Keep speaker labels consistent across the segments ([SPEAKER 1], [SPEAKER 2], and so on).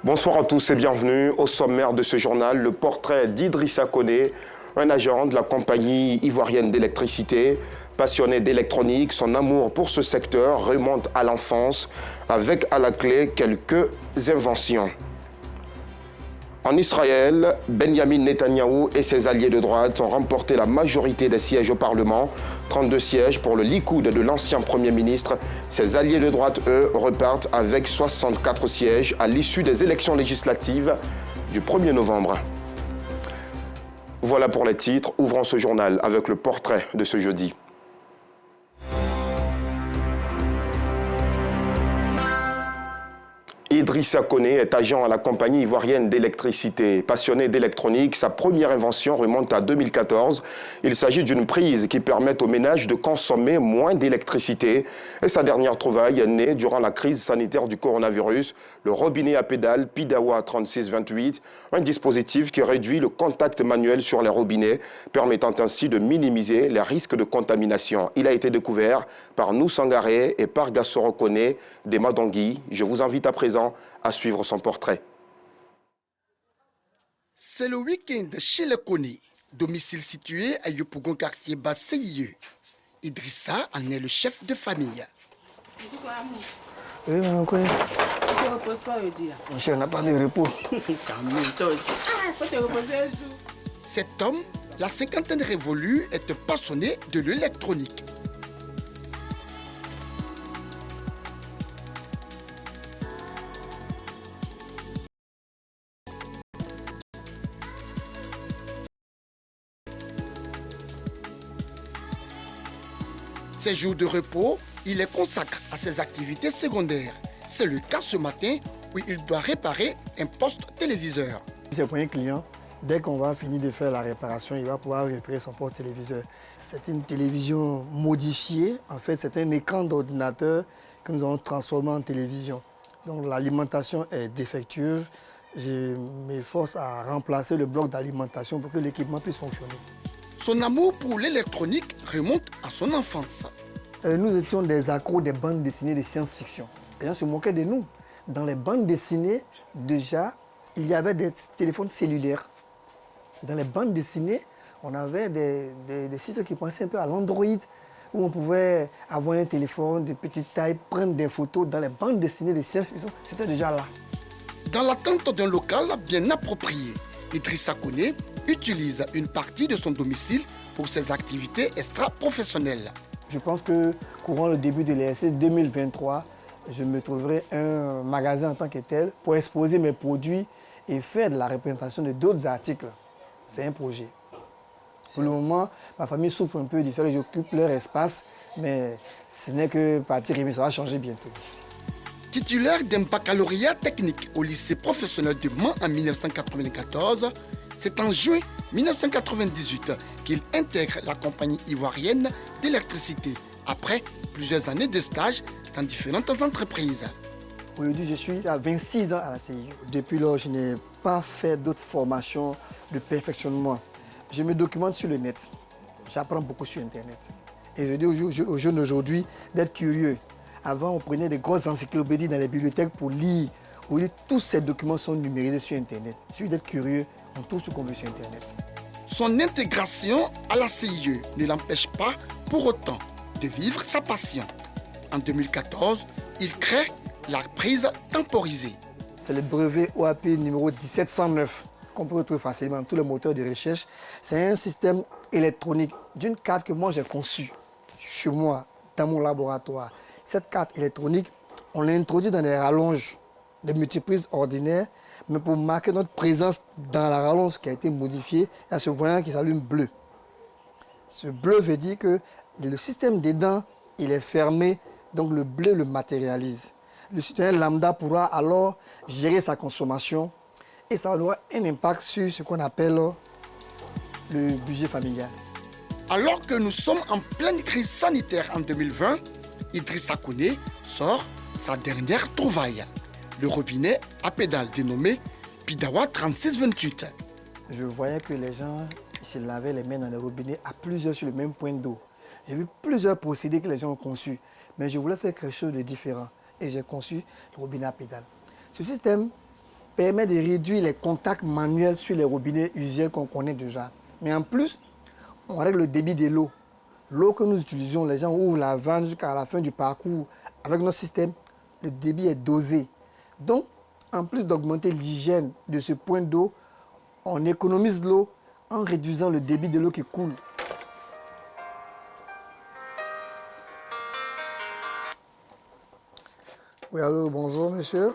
[SPEAKER 1] Bonsoir à tous et bienvenue au sommaire de ce journal, le portrait d'Idrissa Koné, un agent de la compagnie ivoirienne d'électricité. Passionné d'électronique, son amour pour ce secteur remonte à l'enfance, avec à la clé quelques inventions. En Israël, Benjamin Netanyahou et ses alliés de droite ont remporté la majorité des sièges au Parlement, 32 sièges pour le Likoud de l'ancien Premier ministre. Ses alliés de droite, eux, repartent avec 64 sièges à l'issue des élections législatives du 1er novembre. Voilà pour les titres. Ouvrons ce journal avec le portrait de ce jeudi. Idrissa Koné est agent à la compagnie ivoirienne d'électricité. Passionné d'électronique, sa première invention remonte à 2014. Il s'agit d'une prise qui permet aux ménages de consommer moins d'électricité. Et sa dernière trouvaille est née durant la crise sanitaire du coronavirus, le robinet à pédales Pidawa 3628, un dispositif qui réduit le contact manuel sur les robinets, permettant ainsi de minimiser les risques de contamination. Il a été découvert par Nousangaré et par Gassoro Koné des Madongui. Je vous invite à présent à suivre son portrait.
[SPEAKER 2] C'est le week-end chez les Koné, domicile situé à Yopougon, quartier bas CIE. Idrissa en est le chef de famille.
[SPEAKER 3] Oui, on connaît.
[SPEAKER 4] Tu ne reposes pas le dire.
[SPEAKER 3] Mon cher n'a pas de repos.
[SPEAKER 2] Cet homme, la cinquantaine révolue, est passionné de l'électronique. Ses jours de repos, il les consacre à ses activités secondaires. C'est le cas ce matin où il doit réparer un poste téléviseur.
[SPEAKER 3] C'est le premier client. Dès qu'on va finir de faire la réparation, il va pouvoir réparer son poste téléviseur. C'est une télévision modifiée. En fait, c'est un écran d'ordinateur que nous avons transformé en télévision. Donc l'alimentation est défectueuse. Je m'efforce à remplacer le bloc d'alimentation pour que l'équipement puisse fonctionner.
[SPEAKER 2] Son amour pour l'électronique remonte à son enfance.
[SPEAKER 3] Nous étions des accros des bandes dessinées de science-fiction. Les gens se moquaient de nous. Dans les bandes dessinées, déjà, il y avait des téléphones cellulaires. Dans les bandes dessinées, on avait des sites qui pensaient un peu à l'Android, où on pouvait avoir un téléphone de petite taille, prendre des photos. Dans les bandes dessinées de science-fiction, c'était déjà là.
[SPEAKER 2] Dans l'attente d'un local bien approprié, Idrissa Koné utilise une partie de son domicile pour ses activités extra-professionnelles.
[SPEAKER 3] Je pense que courant le début de l'ESS 2023, je me trouverai un magasin en tant que tel pour exposer mes produits et faire de la représentation de d'autres articles. C'est un projet. Pour le moment, ma famille souffre un peu du fait que j'occupe leur espace, mais ce n'est que partie remise, ça va changer bientôt.
[SPEAKER 2] Titulaire d'un baccalauréat technique au lycée professionnel de Mans en 1994, c'est en juin 1998 qu'il intègre la compagnie ivoirienne d'électricité, après plusieurs années de stage dans différentes entreprises.
[SPEAKER 3] Aujourd'hui, je suis à 26 ans à la CIE. Depuis lors, je n'ai pas fait d'autres formations de perfectionnement. Je me documente sur le net. J'apprends beaucoup sur Internet. Et je dis aux jeunes d'aujourd'hui d'être curieux. Avant, on prenait des grosses encyclopédies dans les bibliothèques pour lire. Aujourd'hui, tous ces documents sont numérisés sur Internet. Il suffit d'être curieux, on trouve ce qu'on veut sur Internet.
[SPEAKER 2] Son intégration à la CIE ne l'empêche pas pour autant de vivre sa passion. En 2014, il crée la prise temporisée.
[SPEAKER 3] C'est le brevet OAP numéro 1709 qu'on peut retrouver facilement dans tous les moteurs de recherche. C'est un système électronique d'une carte que moi j'ai conçue chez moi, dans mon laboratoire. Cette carte électronique, on l'a introduite dans des rallonges, des multiprises ordinaires, mais pour marquer notre présence dans la rallonge qui a été modifiée, il y a ce voyant qui s'allume bleu. Ce bleu veut dire que le système dedans, il est fermé, donc le bleu le matérialise. Le citoyen lambda pourra alors gérer sa consommation et ça aura un impact sur ce qu'on appelle le budget familial.
[SPEAKER 2] Alors que nous sommes en pleine crise sanitaire en 2020, Idrissa Koné sort sa dernière trouvaille, le robinet à pédales dénommé Pidawa 3628.
[SPEAKER 3] Je voyais que les gens se lavaient les mains dans le robinet à plusieurs sur le même point d'eau. J'ai vu plusieurs procédés que les gens ont conçus, mais je voulais faire quelque chose de différent et j'ai conçu le robinet à pédales. Ce système permet de réduire les contacts manuels sur les robinets usuels qu'on connaît déjà. Mais en plus, on règle le débit de l'eau. L'eau que nous utilisons, les gens ouvrent la vanne jusqu'à la fin du parcours. Avec notre système, le débit est dosé. Donc, en plus d'augmenter l'hygiène de ce point d'eau, on économise l'eau en réduisant le débit de l'eau qui coule. Oui, allô, bonjour monsieur.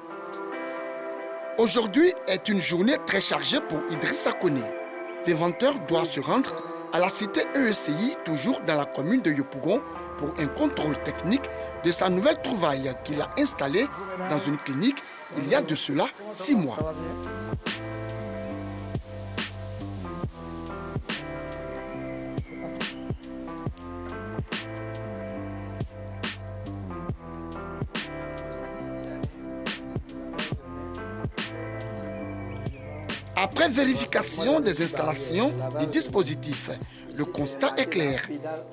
[SPEAKER 2] Aujourd'hui est une journée très chargée pour Idrissa Koné. L'inventeur doit se rendre à la cité EECI, toujours dans la commune de Yopougon, pour un contrôle technique de sa nouvelle trouvaille qu'il a installée dans une clinique il y a de cela 6 mois. Après vérification des installations du dispositif, le constat est clair.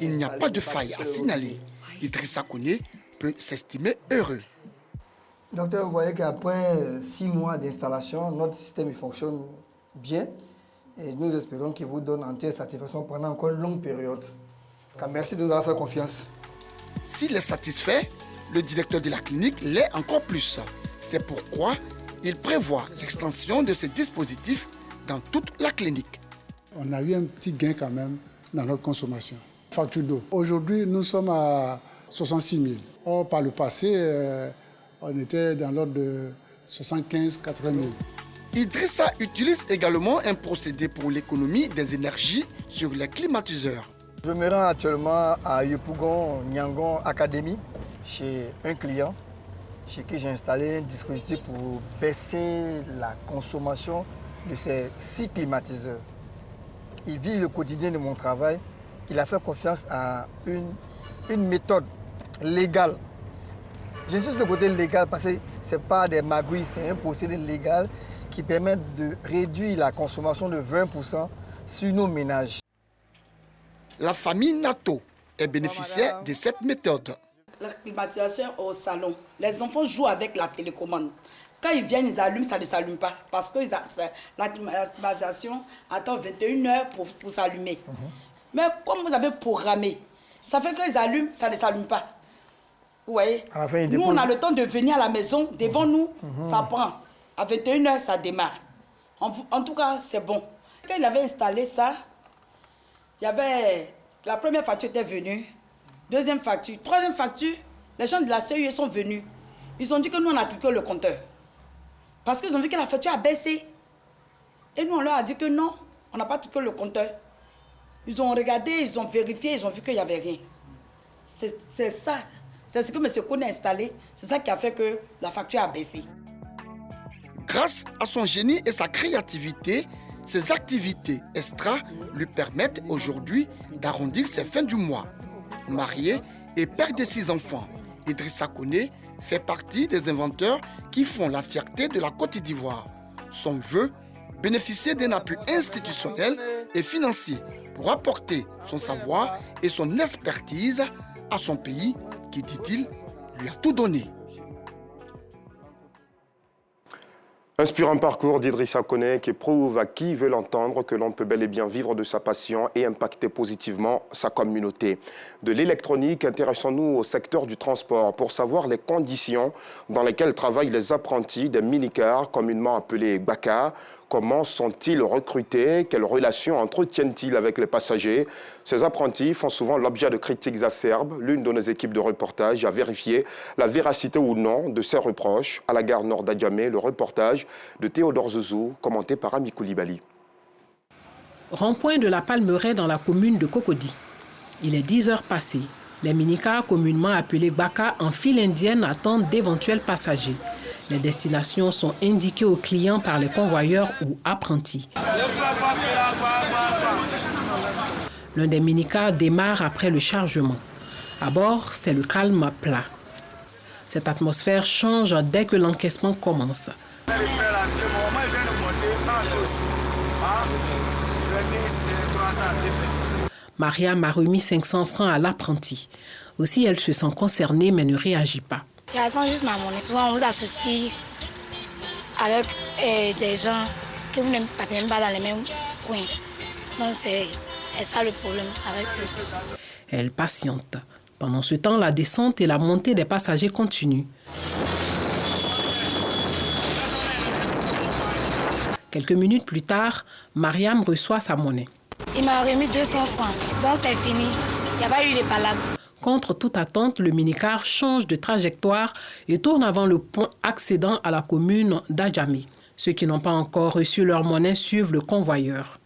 [SPEAKER 2] Il n'y a pas de faille à signaler. Idrissa Koné peut s'estimer heureux.
[SPEAKER 3] Docteur, vous voyez qu'après 6 mois d'installation, notre système il fonctionne bien. Et nous espérons qu'il vous donne entière satisfaction pendant encore une longue période. Car merci de nous avoir fait confiance.
[SPEAKER 2] S'il est satisfait, le directeur de la clinique l'est encore plus. C'est pourquoi il prévoit l'extension de ces dispositifs dans toute la clinique.
[SPEAKER 5] On a eu un petit gain quand même dans notre consommation. Facture d'eau. Aujourd'hui, nous sommes à 66 000. Or, par le passé, on était dans l'ordre de 75 000 80 000.
[SPEAKER 2] Idrissa utilise également un procédé pour l'économie des énergies sur les climatiseurs.
[SPEAKER 3] Je me rends actuellement à Yopougon Nyangon Academy chez un client chez qui j'ai installé un dispositif pour baisser la consommation de ces 6 climatiseurs. Il vit le quotidien de mon travail. Il a fait confiance à une méthode légale. J'insiste sur le côté légal parce que ce n'est pas des magouilles, c'est un procédé légal qui permet de réduire la consommation de 20% sur nos ménages.
[SPEAKER 2] La famille Nato est bénéficiaire de cette méthode.
[SPEAKER 4] La climatisation au salon. Les enfants jouent avec la télécommande. Quand ils viennent, ils allument, ça ne s'allume pas. Parce que la climatisation attend 21 heures pour s'allumer. Mais comme vous avez programmé, ça fait qu'ils allument, ça ne s'allume pas. Vous voyez? Nous, on a le temps de venir à la maison. Devant nous, ça prend. À 21 heures, ça démarre. En tout cas, c'est bon. Quand il avait installé ça, il y avait... La première facture était venue. Deuxième facture. Troisième facture, les gens de la CEE sont venus. Ils ont dit que nous, on a truqué le compteur. Parce qu'ils ont vu que la facture a baissé. Et nous, on leur a dit que non, on n'a pas truqué le compteur. Ils ont regardé, ils ont vérifié, ils ont vu qu'il n'y avait rien. C'est ça. C'est ce que M. Koné a installé. C'est ça qui a fait que la facture a baissé.
[SPEAKER 2] Grâce à son génie et sa créativité, ses activités extra lui permettent aujourd'hui d'arrondir ses fins du mois. Marié et père de 6 enfants, Idrissa Koné fait partie des inventeurs qui font la fierté de la Côte d'Ivoire. Son vœu, bénéficier d'un appui institutionnel et financier pour apporter son savoir et son expertise à son pays qui, dit-il, lui a tout donné.
[SPEAKER 1] Inspirant parcours d'Idrissa Koné qui prouve à qui veut l'entendre que l'on peut bel et bien vivre de sa passion et impacter positivement sa communauté. De l'électronique, intéressons-nous au secteur du transport pour savoir les conditions dans lesquelles travaillent les apprentis des minicars, communément appelés Baka. Comment sont-ils recrutés? Quelles relations entretiennent-ils avec les passagers? Ces apprentis font souvent l'objet de critiques acerbes. L'une de nos équipes de reportage a vérifié la véracité ou non de ces reproches. À la gare nord d'Adjamé, le reportage de Théodore Zouzou, commenté par Ami Koulibaly.
[SPEAKER 6] Rond-point de la Palmeraie dans la commune de Cocody. Il est 10 heures passées. Les minicars, communément appelés Baka, en file indienne attendent d'éventuels passagers. Les destinations sont indiquées aux clients par les convoyeurs ou apprentis. L'un des minicars démarre après le chargement. À bord, c'est le calme plat. Cette atmosphère change dès que l'encaissement commence. Maria m'a remis 500 francs à l'apprenti. Aussi, elle se sent concernée mais ne réagit pas.
[SPEAKER 7] J'attends juste ma monnaie. Souvent, on vous associe avec des gens que vous n'êtes même pas dans les mêmes coins. Donc c'est ça le problème avec eux.
[SPEAKER 6] Elle patiente. Pendant ce temps, la descente et la montée des passagers continuent. Quelques minutes plus tard, Mariam reçoit sa monnaie.
[SPEAKER 7] Il m'a remis 200 francs. Donc c'est fini. Il n'y a pas eu de palabres.
[SPEAKER 6] Contre toute attente, le minicar change de trajectoire et tourne avant le pont accédant à la commune d'Adjamé. Ceux qui n'ont pas encore reçu leur monnaie suivent le convoyeur.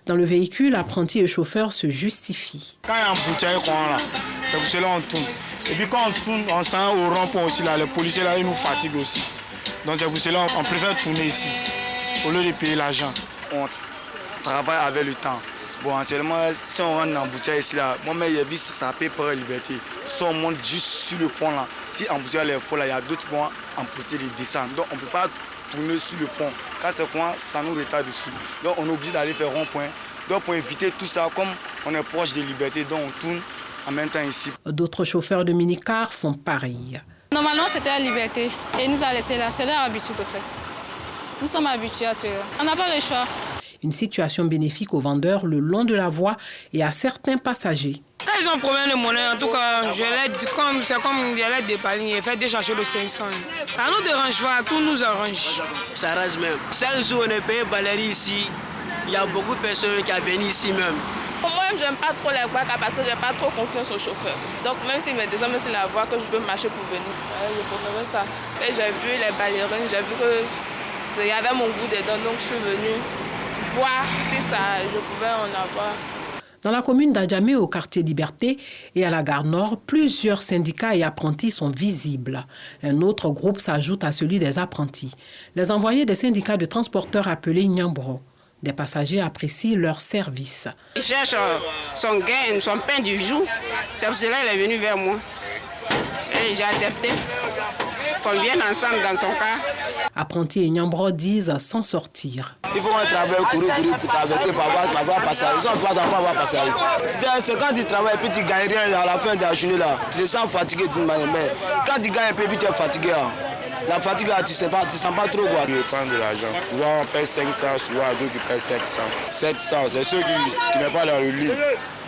[SPEAKER 6] Dans le véhicule, apprenti et chauffeur se justifient.
[SPEAKER 8] Quand il y a un bouteille, c'est pour cela qu'on tourne. Et puis quand on tourne, on sent au rond-point aussi, là, les policiers là, ils nous fatiguent aussi. Donc c'est pour cela qu'on préfère tourner ici, au lieu de payer l'argent. On travaille avec le temps. Bon, actuellement, si on rentre dans la bouteille ici, là, moi-même, j'ai vu ça paye par liberté. Si on monte juste sur le pont, là, si en bouteille est faux, là, il y a d'autres qui vont emporter de descendre. Donc on ne peut pas tourner sur le pont. Quand c'est quoi, ça nous retarde dessus. Donc on est obligé d'aller faire rond-point. Donc pour éviter tout ça, comme on est proche de liberté, donc on tourne en même temps ici.
[SPEAKER 6] D'autres chauffeurs de minicar font pareil.
[SPEAKER 9] Normalement, c'était la liberté. Et il nous a laissé là. C'est leur habitude de faire. Nous sommes habitués à cela. On n'a pas le choix.
[SPEAKER 6] Une situation bénéfique aux vendeurs le long de la voie et à certains passagers.
[SPEAKER 10] Quand ils ont problème de monnaie, en tout cas, c'est comme je l'aide dépanner et faire des charges de 500. Ça ne nous dérange pas, tout nous arrange.
[SPEAKER 11] Ça arrange même. Chaque jour, on est payé Valérie ici. Il y a beaucoup de personnes qui viennent ici même.
[SPEAKER 9] Moi-même, j'aime pas trop les Gbaka parce que j'ai pas trop confiance au chauffeur. Donc même s'il me descend, même s'il la voie que je veux marcher pour venir, je préférais ça. Et j'ai vu les ballerines, j'ai vu qu'il y avait mon goût dedans, donc je suis venue voir si ça, je pouvais en avoir.
[SPEAKER 6] Dans la commune d'Adjamé, au quartier Liberté et à la gare Nord, plusieurs syndicats et apprentis sont visibles. Un autre groupe s'ajoute à celui des apprentis. Les envoyés des syndicats de transporteurs appelés Nyambro. Des passagers apprécient leur service.
[SPEAKER 10] Il cherche son gain, son pain du jour. C'est pour cela qu'il est venu vers moi. Et j'ai accepté qu'on vienne ensemble dans son cas.
[SPEAKER 6] Apprentis et Nyambro disent s'en sortir.
[SPEAKER 11] Il faut un travail courir pour traverser, pour avoir passage. Ils ont pas avoir passage. C'est quand tu travailles et puis tu gagnes rien à la fin de la journée là. Tu te sens fatigué d'une manière. Mais quand tu gagnes un peu, tu es fatigué. La fatigue, tu ne sens pas trop quoi.
[SPEAKER 8] Ils prennent de l'argent. Souvent on paye 500, souvent d'autres qui payent 700. 700, c'est ceux qui n'est pas dans le ligne.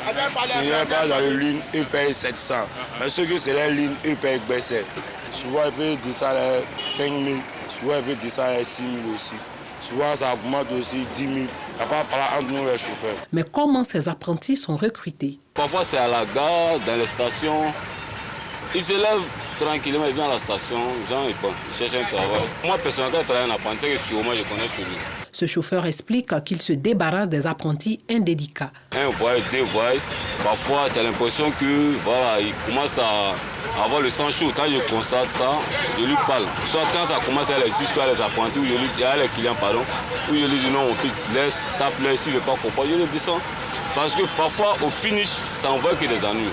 [SPEAKER 8] Qui n'est pas dans le ligne, ils payent 700. Mais ceux qui sont dans la ligne, ils payent baisser. Souvent ils payent des salaires 5 000, souvent ils payent des salaires 6 000 aussi. Souvent ça augmente aussi 10 000. Il n'y a pas de parler entre nous les chauffeurs.
[SPEAKER 6] Mais comment ces apprentis sont recrutés?
[SPEAKER 12] Parfois c'est à la gare, dans les stations. Ils se lèvent tranquillement, ils viennent à la station, ils cherchent un travail. Moi, personnellement, quand je travaille en apprenti, c'est que sûrement je connais celui.
[SPEAKER 6] Ce chauffeur explique qu'il se débarrasse des apprentis indélicats.
[SPEAKER 12] Un voyage, deux voyages, parfois tu as l'impression que voilà, il commence à avoir le sang chaud. Quand je constate ça, je lui parle. Soit quand ça commence à les histoires des apprentis, où je lui dis à les clients, pardon, où je lui dis non, on laisse, tape-le, s'il ne veut pas comprendre, je le descends. Parce que parfois, au finish, ça envoie que des ennuis.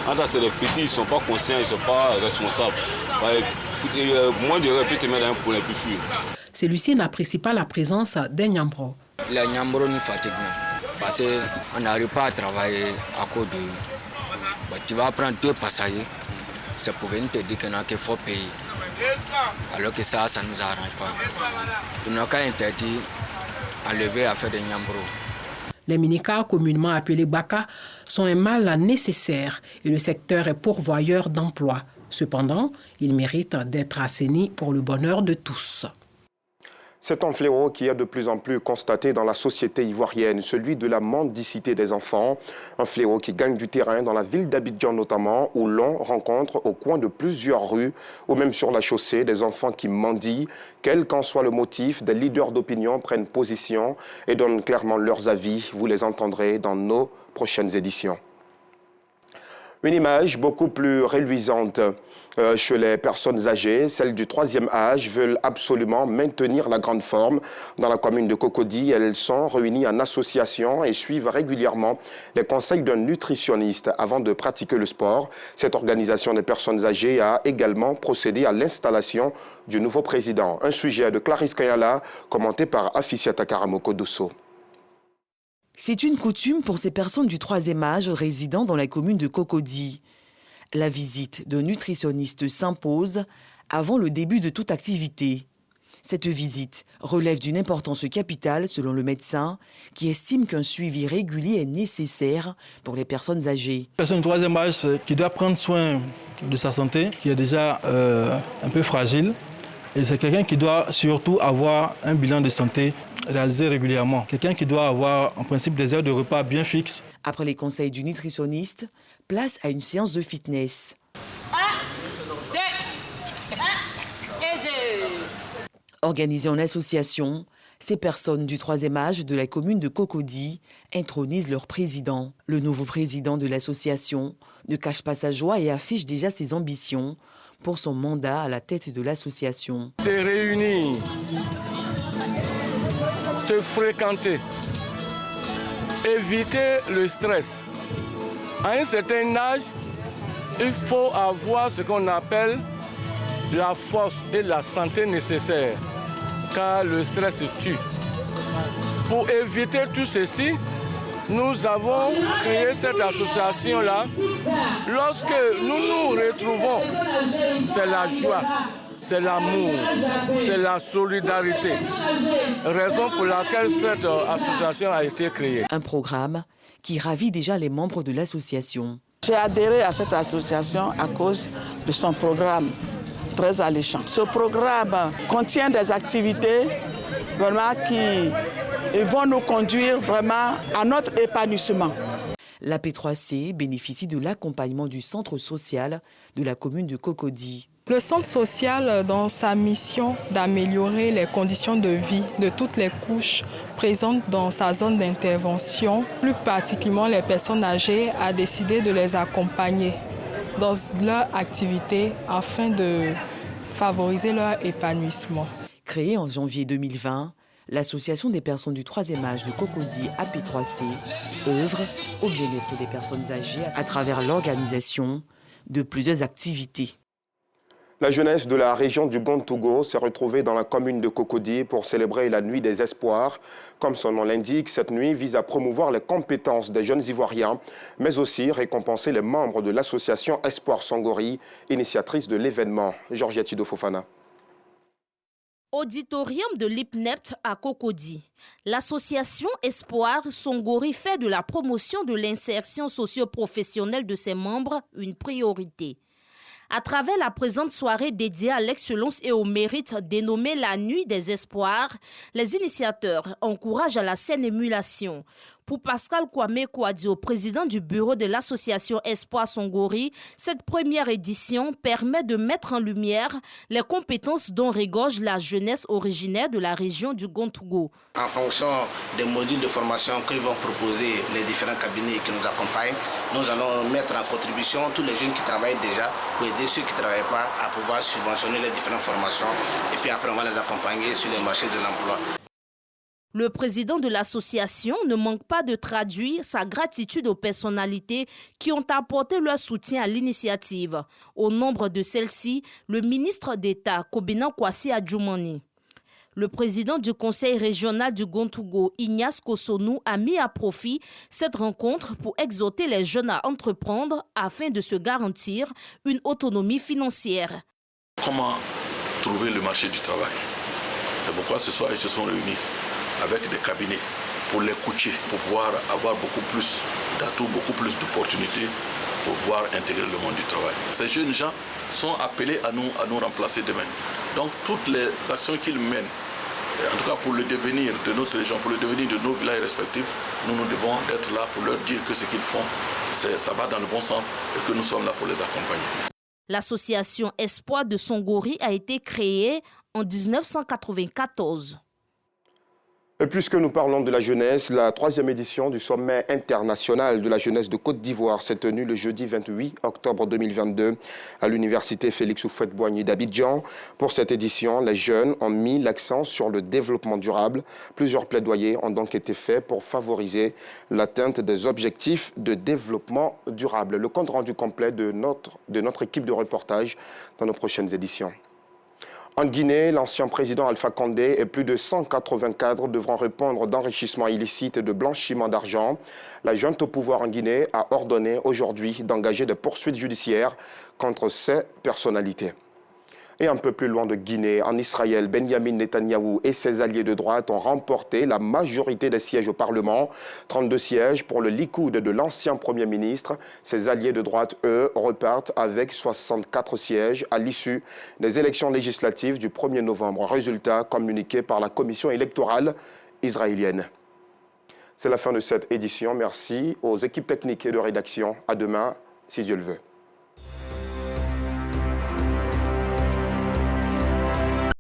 [SPEAKER 12] Quand c'est les petits, ils ne sont pas conscients, ils ne sont pas responsables. Moins de répit te mettre pour les plus sûrs.
[SPEAKER 6] Celui-ci n'apprécie pas la présence des Nyambro.
[SPEAKER 13] Les Nyambro nous fatiguent même. Parce qu'on n'arrive pas à travailler à cause de... tu vas prendre 2 passagers, c'est pour venir te dire qu'il faut payer. Alors que ça ne nous arrange pas. Ils n'ont qu'à interdire, enlever l'affaire des Nyambro.
[SPEAKER 6] Les minicars, communément appelés Gbaka, sont un mal nécessaire et le secteur est pourvoyeur d'emplois. Cependant, ils méritent d'être assainis pour le bonheur de tous.
[SPEAKER 1] C'est un fléau qui est de plus en plus constaté dans la société ivoirienne, celui de la mendicité des enfants. Un fléau qui gagne du terrain dans la ville d'Abidjan notamment, où l'on rencontre au coin de plusieurs rues ou même sur la chaussée des enfants qui mendient. Quel qu'en soit le motif, des leaders d'opinion prennent position et donnent clairement leurs avis. Vous les entendrez dans nos prochaines éditions. Une image beaucoup plus reluisante chez les personnes âgées, celles du 3e âge, veulent absolument maintenir la grande forme. Dans la commune de Cocody, elles sont réunies en association et suivent régulièrement les conseils d'un nutritionniste avant de pratiquer le sport. Cette organisation des personnes âgées a également procédé à l'installation du nouveau président. Un sujet de Clarisse Kayala, commenté par Afisiata Karamoko Dosso.
[SPEAKER 14] C'est une coutume pour ces personnes du 3e âge résidant dans la commune de Cocody. La visite d'un nutritionniste s'impose avant le début de toute activité. Cette visite relève d'une importance capitale selon le médecin qui estime qu'un suivi régulier est nécessaire pour les personnes âgées.
[SPEAKER 15] La personne du troisième âge qui doit prendre soin de sa santé, qui est déjà un peu fragile. Et c'est quelqu'un qui doit surtout avoir un bilan de santé réalisé régulièrement. Quelqu'un qui doit avoir en principe des heures de repas bien fixes.
[SPEAKER 14] Après les conseils du nutritionniste, place à une séance de fitness.
[SPEAKER 16] 1, 2, 1 et 2.
[SPEAKER 14] Organisées en association, ces personnes du troisième âge de la commune de Cocody intronisent leur président. Le nouveau président de l'association ne cache pas sa joie et affiche déjà ses ambitions pour son mandat à la tête de l'association.
[SPEAKER 17] Se réunir, se fréquenter, éviter le stress. À un certain âge, il faut avoir ce qu'on appelle la force et la santé nécessaires, car le stress tue. Pour éviter tout ceci, nous avons créé cette association-là. Lorsque nous nous retrouvons, c'est la joie, c'est l'amour, c'est la solidarité. Raison pour laquelle cette association a été créée.
[SPEAKER 14] Un programme qui ravit déjà les membres de l'association.
[SPEAKER 18] J'ai adhéré à cette association à cause de son programme très alléchant. Ce programme contient des activités vraiment qui vont nous conduire vraiment à notre épanouissement.
[SPEAKER 14] La P3C bénéficie de l'accompagnement du centre social de la commune de Cocody.
[SPEAKER 19] Le centre social, dans sa mission d'améliorer les conditions de vie de toutes les couches présentes dans sa zone d'intervention, plus particulièrement les personnes âgées, a décidé de les accompagner dans leur activité afin de favoriser leur épanouissement.
[SPEAKER 14] Créée en janvier 2020, l'Association des personnes du troisième âge de Cocody AP3C œuvre au bien-être des personnes âgées à travers l'organisation de plusieurs activités.
[SPEAKER 1] La jeunesse de la région du Gontougo s'est retrouvée dans la commune de Cocody pour célébrer la Nuit des Espoirs. Comme son nom l'indique, cette nuit vise à promouvoir les compétences des jeunes Ivoiriens, mais aussi récompenser les membres de l'association Espoir Songori, initiatrice de l'événement. Georgette Tido Fofana.
[SPEAKER 20] Auditorium de l'IPNEPT à Cocody. L'association Espoir Songori fait de la promotion de l'insertion socio-professionnelle de ses membres une priorité. À travers la présente soirée dédiée à l'excellence et au mérite dénommée la Nuit des Espoirs, les initiateurs encouragent à la saine émulation. Pour Pascal Kwame Kouadio, président du bureau de l'association Espoir Songori, cette première édition permet de mettre en lumière les compétences dont regorge la jeunesse originaire de la région du Gontougo.
[SPEAKER 21] En fonction des modules de formation que vont proposer les différents cabinets qui nous accompagnent, nous allons mettre en contribution tous les jeunes qui travaillent déjà pour aider ceux qui ne travaillent pas à pouvoir subventionner les différentes formations et puis après on va les accompagner sur les marchés de l'emploi.
[SPEAKER 20] Le président de l'association ne manque pas de traduire sa gratitude aux personnalités qui ont apporté leur soutien à l'initiative. Au nombre de celles-ci, le ministre d'État, Kobina Kwasi Adjoumani. Le président du conseil régional du Gontougo, Ignace Kosonou, a mis à profit cette rencontre pour exhorter les jeunes à entreprendre afin de se garantir une autonomie financière.
[SPEAKER 22] Comment trouver le marché du travail? C'est pourquoi ce soir ils se sont réunis avec des cabinets pour les coacher, pour pouvoir avoir beaucoup plus d'atouts, beaucoup plus d'opportunités pour pouvoir intégrer le monde du travail. Ces jeunes gens sont appelés à nous remplacer demain. Donc toutes les actions qu'ils mènent, en tout cas pour le devenir de notre région, pour le devenir de nos villages respectifs, nous devons être là pour leur dire que ce qu'ils font, ça va dans le bon sens et que nous sommes là pour les accompagner.
[SPEAKER 20] L'association Espoir de Songori a été créée en 1994.
[SPEAKER 1] Et puisque nous parlons de la jeunesse, la 3e édition du sommet international de la jeunesse de Côte d'Ivoire s'est tenue le jeudi 28 octobre 2022 à l'université Félix Houphouët-Boigny d'Abidjan. Pour cette édition, les jeunes ont mis l'accent sur le développement durable. Plusieurs plaidoyers ont donc été faits pour favoriser l'atteinte des objectifs de développement durable. Le compte rendu complet de notre équipe de reportage dans nos prochaines éditions. En Guinée, l'ancien président Alpha Condé et plus de 180 cadres devront répondre d'enrichissement illicite et de blanchiment d'argent. La junte au pouvoir en Guinée a ordonné aujourd'hui d'engager des poursuites judiciaires contre ces personnalités. Et un peu plus loin de Guinée, en Israël, Benjamin Netanyahou et ses alliés de droite ont remporté la majorité des sièges au Parlement, 32 sièges pour le Likoud de l'ancien Premier ministre. Ses alliés de droite, eux, repartent avec 64 sièges à l'issue des élections législatives du 1er novembre. Résultat communiqué par la commission électorale israélienne. C'est la fin de cette édition. Merci aux équipes techniques et de rédaction. À demain, si Dieu le veut.